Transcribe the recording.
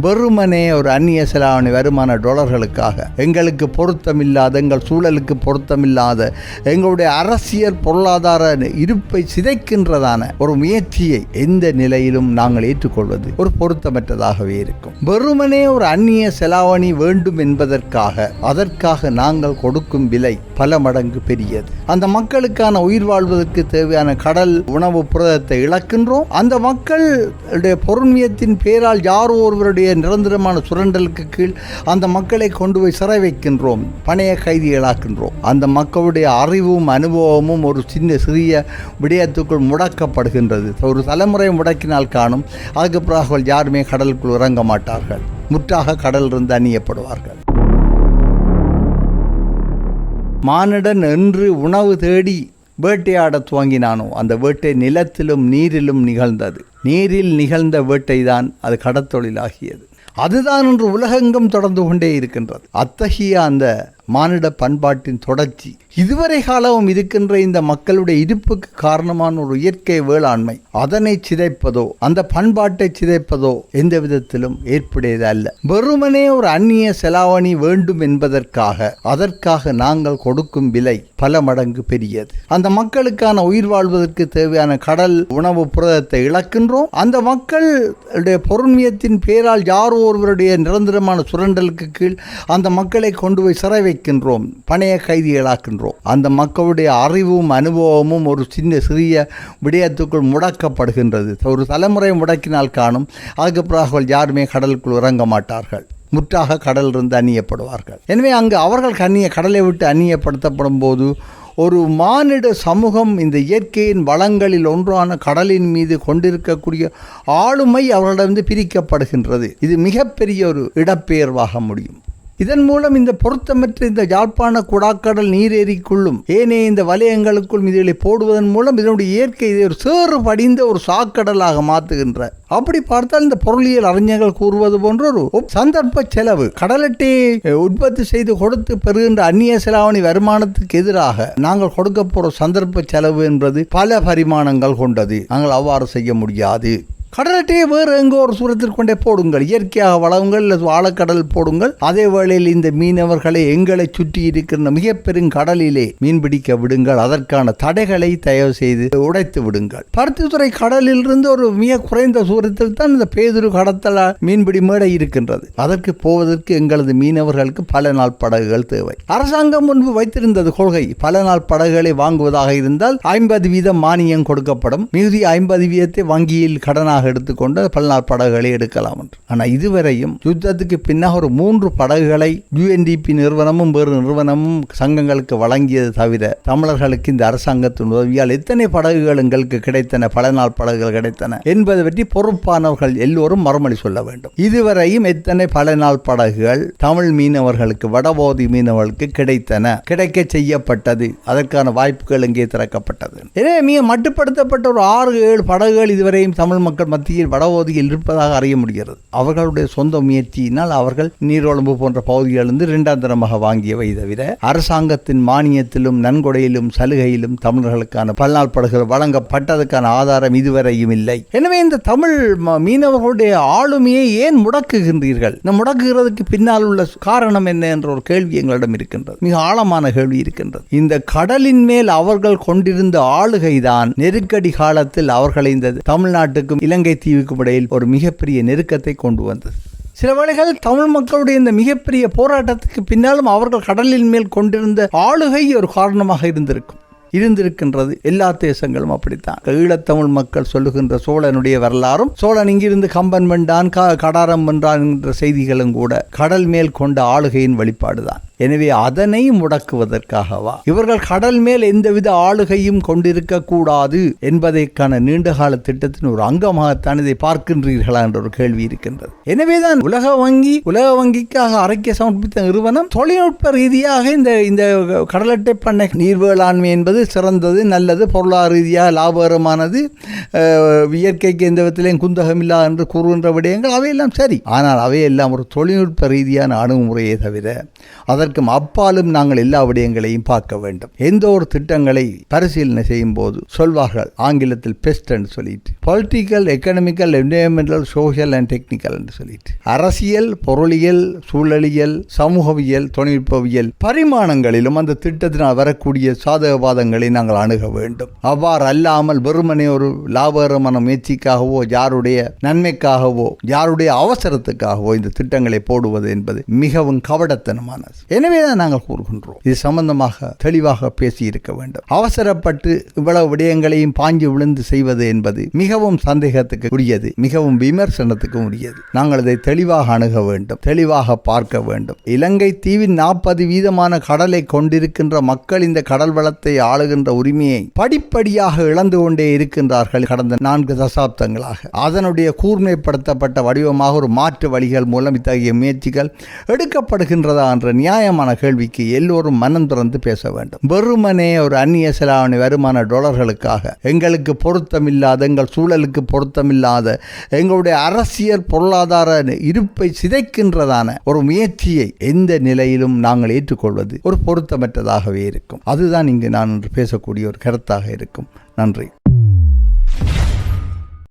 வெறுமனே ஒரு அந்நிய செலாவணி வருமான டாலர்களுக்காக எங்களுக்கு பொருத்தமில்லாத, எங்கள் சூழலுக்கு பொருத்தமில்லாத, எங்களுடைய அரசியல் பொருளாதார இருப்பை சிதைக்கின்றதான ஒரு முயற்சியை எந்த நிலையிலும் நாங்கள் ஏற்றுக்கொள்வது ஒரு பொருத்தமற்றதாகவே இருக்கும். வெறுமனே ஒரு அந்நிய செலாவணி வேண்டும் என்பதற்காக அதற்காக நாங்கள் கொடுக்கும் விலை பல மடங்கு பெரியது. அந்த மக்களுக்கான உயிர் வாழ்வதற்கு தேவையான கடல் உணவு புரதத்தை இழக்கின்றோம். அந்த மக்களுடைய பொருண்மையத்தின் பேரால் யாரோ ஒருவருடைய நிரந்தரமான சுரண்டலுக்கு கீழ் அந்த மக்களை கொண்டு போய் சிறை வைக்கின்றோம், பணைய கைதிகளாக்கின்றோம். அந்த மக்களுடைய அறிவும் அனுபவமும் ஒரு சிறிய விடயத்துக்குள் முடக்கப்படுகின்றது. ஒரு தலைமுறை முடக்கினால் காணும். அதுக்கு பிறகு யாருமே கடலுக்குள் இறங்க மாட்டார்கள், முற்றாக கடலிலிருந்து அந்நியப்படுவார்கள். மானிடன் என்று உணவு தேடி வேட்டையாட துவங்கினானோ அந்த வேட்டை நிலத்திலும் நீரிலும் நிகழ்ந்தது. நீரில் நிகழ்ந்த வேட்டைதான் அது கடற்தொழிலாகியது. அதுதான் இன்று உலகெங்கும் தொடர்ந்து கொண்டே இருக்கின்றது. அத்தகைய அந்த மானிட பண்பாட்டின் தொடர்ச்சி இதுவரை காலமும் இருக்கின்ற இந்த மக்களுடைய இருப்புக்கு காரணமான ஒரு இயற்கை வேளாண்மை, அதனை சிதைப்பதோ அந்த பண்பாட்டை சிதைப்பதோ எந்த விதத்திலும் ஏற்புடையது அல்ல. வெறுமனே ஒரு அந்நிய செலாவணி வேண்டும் என்பதற்காக அதற்காக நாங்கள் கொடுக்கும் விலை பல மடங்கு பெரியது. அந்த மக்களுக்கான உயிர் வாழ்வதற்கு தேவையான கடல் உணவு புரதத்தை இழக்கின்றோம். அந்த மக்களுடைய பொருண்மையத்தின் பேரால் யாரோ ஒருவருடைய நிரந்தரமான சுரண்டலுக்கு கீழ் அந்த மக்களை கொண்டு போய் சிறை வைக்கின்றோம், பணைய கைதிகளாக்கின்றோம். அந்த மக்களுடைய அறிவும் அனுபவமும் ஒரு சிறிய விடயத்துக்குள் முடக்கப்படுகின்றது. ஒரு தலைமுறை முடக்கினால் காணும். அதுக்கு பிறகு யாருமே கடலுக்குள் இறங்க மாட்டார்கள், முற்றாக கடலிலிருந்து அந்நியப்படுவார்கள். எனவே அங்கு அவர்கள் கடலை விட்டு அந்நியப்படுத்தப்படும் போது ஒரு மானிட சமூகம் இந்த இயற்கையின் வளங்களில் ஒன்றான கடலின் மீது கொண்டிருக்கக்கூடிய ஆளுமை அவர்களிடமிருந்து பிரிக்கப்படுகின்றது. இது மிகப்பெரிய ஒரு இடப்பெயர்வாக முடியும். இதன் மூலம் இந்த பொருத்தமற்ற இந்த யாழ்ப்பாண குடாக்கடல் நீரேறிக்குள்ளும் ஏனைய இந்த வலயங்களுக்குள் இதுகளை போடுவதன் மூலம் இதனுடைய இயற்கை இதை ஒரு சேறு படிந்த ஒரு சாக்கடலாக மாற்றுகின்ற, அப்படி பார்த்தால் இந்த பொருளியல் அறிஞர்கள் கூறுவது போன்ற ஒரு சந்தர்ப்ப செலவு, கடல் அட்டையை உற்பத்தி செய்து கொடுத்து பெறுகின்ற அந்நிய செலாவணி வருமானத்துக்கு எதிராக நாங்கள் கொடுக்க போற சந்தர்ப்ப செலவு என்பது பல பரிமாணங்கள் கொண்டது. நாங்கள் அவ்வாறு செய்ய முடியாது. கடல் அட்டையை வேறு எங்கோ ஒரு சூரத்திற்கு கொண்டே போடுங்கள், இயற்கையாக வளவுங்கள், இல்லை ஆழக்கடல் போடுங்கள். அதே வேளையில் இந்த மீனவர்களை எங்களை சுற்றி இருக்கிற மிக பெரும் கடலிலே மீன்பிடிக்க விடுங்கள். அதற்கான தடைகளை தயவு செய்து உடைத்து விடுங்கள். பருத்தித்துறை கடலில் இருந்து ஒரு மிக குறைந்த சூரத்தில் தான் இந்த பேதுரு கடத்தல மீன்பிடி மேடை இருக்கின்றது. அதற்கு போவதற்கு எங்களது மீனவர்களுக்கு பல நாள் படகுகள் தேவை. அரசாங்கம் முன்பு வைத்திருந்தது கொள்கை, பல நாள் படகுகளை வாங்குவதாக இருந்தால் 50% மானியம் கொடுக்கப்படும், மிகுதி 50% வங்கியில் கடனாக எடுத்துக்கொண்டு பல நாள் படகுகளை எடுக்கலாம் என்று. ஆனால் இதுவரையும் யுத்தத்துக்கு பின்னால் ஒரு 3 படகுகளை UNDP நிறுவனமும் வேறு நிறுவனமும் சங்கங்களுக்கு வழங்கியது தவிர தமிழர்களுக்கு இந்த அரசாங்கத்தின் உதவியால் எத்தனை படகுகள் எங்களுக்கு கிடைத்தன, பல நாள் படகுகள் கிடைத்தன என்பதை பற்றி பொறுப்பானவர்கள் எல்லோரும் மறுமொழி சொல்ல வேண்டும். இதுவரையும் எத்தனை பல நாள் படகுகள் தமிழ் மீனவர்களுக்கு, வடபோதி மீனவர்களுக்கு கிடைத்தன, கிடைக்க செய்யப்பட்டது, அதற்கான வாய்ப்புகள் எங்கே திறக்கப்பட்டது. எனவே மிக மட்டுப்படுத்தப்பட்ட ஒரு 6-7 படகுகள் இதுவரையும் தமிழ் மக்கள் மத்தியில் வடபகுதியில் இருப்பதாக அறிய முடிகிறது. அவர்களுடைய சொந்த முயற்சியினால் அவர்கள் நீரோளம்பு போன்ற பகுதிகளிலிருந்து 2ஆம் தரமாக வாங்கியவை தவிர அரசாங்கத்தின் மானியத்திலும் நன்கொடையிலும் சலுகையிலும் தமிழர்களுக்கான பல்நாள் படகுகள் வழங்கப்பட்டதற்கான ஆதாரம் இதுவரையும் இல்லை. எனவே இந்த தமிழ் மீனவர்களுடைய ஆளுமையை ஏன் முடக்குகின்றீர்கள்? இந்த முடக்குகிறதுக்கு பின்னால் உள்ள காரணம் என்ன என்ற ஒரு கேள்வி எங்களிடம் இருக்கின்றது. மிக ஆழமான கேள்வி இருக்கின்றது. இந்த கடலின் மேல் அவர்கள் கொண்டிருந்த ஆளுகைதான் நெருக்கடி காலத்தில் அவர்களை இந்த தமிழ்நாட்டுக்கும் இலங்கை தீவுக்கும் இடையில் ஒரு மிகப்பெரிய நெருக்கத்தை கொண்டு வந்தது. சில வேளைகள் தமிழ் மக்களுடைய இந்த மிகப்பெரிய போராட்டத்துக்கு பின்னாலும் அவர்கள் கடலின் மேல் கொண்டிருந்த ஆளுகை ஒரு காரணமாக இருந்திருக்கின்றது. எல்லா தேசங்களும் அப்படித்தான். ஈழத்தமிழ் மக்கள் சொல்லுகின்ற சோழனுடைய வரலாறும், சோழன் இங்கிருந்து கம்பன் வென்றான், கடாரம் வென்றான் என்ற செய்திகளும் கூட கடல் மேல் கொண்ட ஆளுகையின் வெளிப்பாடுதான். எனவே அதனை முடக்குவதற்காகவா இவர்கள் கடல் மேல் எந்தவித ஆளுகையும் கொண்டிருக்க கூடாது என்பதற்கான நீண்டகால திட்டத்தின் ஒரு அங்கமாகத்தான் இதை பார்க்கின்றீர்களா என்ற ஒரு கேள்வி இருக்கின்றது. எனவேதான் உலக வங்கிக்காக அறிக்கை சமர்ப்பித்த நிறுவனம் தொழில்நுட்ப ரீதியாக இந்த கடல் அட்டை பண்ணை நீர் வேளாண்மை என்பது சிறந்தது, நல்லது, பொருளாதார ரீதியாக லாபகரமானது, இயற்கைக்கு எந்த விதத்திலையும் குந்தகம் இல்லா என்று கூறுகின்ற விடயங்கள் அவையெல்லாம் சரி. ஆனால் அவையெல்லாம் ஒரு தொழில்நுட்ப ரீதியான அணுகுமுறையை தவிர அதற்கும் அப்பாலும் நாங்கள் எல்லா விடயங்களையும் பார்க்க வேண்டும். எந்த ஒரு திட்டங்களை பரிசீலனை செய்யும் போது சொல்வார்கள் ஆங்கிலத்தில் பெஸ்ட் என்று சொல்லிட்டு, political, economical, environmental, social and technical என்று சொல்லிட்டு, அரசியல், பொருளியல், சூழலியல், சமூகவியல், தொழில்நுட்பவியல் பரிமாணங்களிலும் அந்த திட்டத்தினால் வரக்கூடிய சாதகவாதங்களை நாங்கள் அணுக வேண்டும். அவ்வாறு அல்லாமல் வெறுமனே ஒரு லாபகரமான முயற்சிக்காகவோ, யாருடைய நன்மைக்காகவோ, யாருடைய அவசரத்துக்காகவோ இந்த திட்டங்களை போடுவது என்பது மிகவும் கவடத்தனமானது. எனவேதான் நாங்கள் கூறுகின்றோம், இது சம்பந்தமாக தெளிவாக பேசி இருக்க வேண்டும். அவசரப்பட்டு இவ்வளவு விடயங்களையும் பாஞ்சு விழுந்து செய்வது என்பது மிகவும் சந்தேகத்துக்கு உரியது, மிகவும் விமர்சனத்துக்கு உரியது. நாங்கள் இதை தெளிவாக அணுக வேண்டும், தெளிவாக பார்க்க வேண்டும். இலங்கை தீவின் 40% கடலை கொண்டிருக்கின்ற மக்கள் இந்த கடல் வளத்தை ஆளுகின்ற உரிமையை படிப்படியாக இழந்து கொண்டே இருக்கின்றார்கள் கடந்த 4 தசாப்தங்களாக. அதனுடைய கூர்மைப்படுத்தப்பட்ட வடிவமாக ஒரு மாற்று வழிகள் மூலம் இத்தகைய முயற்சிகள் எடுக்கப்படுகின்றதா என்ற நியாயமான கேள்விக்கு எல்லோரும் மனம் திறந்து பேச வேண்டும். வெறுமனே ஒரு அந்நிய செலாவணி வருமான டாலர்களுக்காக எங்களுக்கு பொருத்தமில்லாத, எங்கள் சூழலுக்கு பொருத்தமில்லாத, எங்களுடைய அரசியல் பொருளாதார இருப்பை சிதைக்கின்றதான ஒரு முயற்சியை எந்த நிலையிலும் நாங்கள் ஏற்றுக்கொள்வது ஒரு பொருத்தமற்றதாகவே இருக்கும். அதுதான் இங்கு நான் பேசக்கூடிய ஒரு கருத்தாக இருக்கும். நன்றி.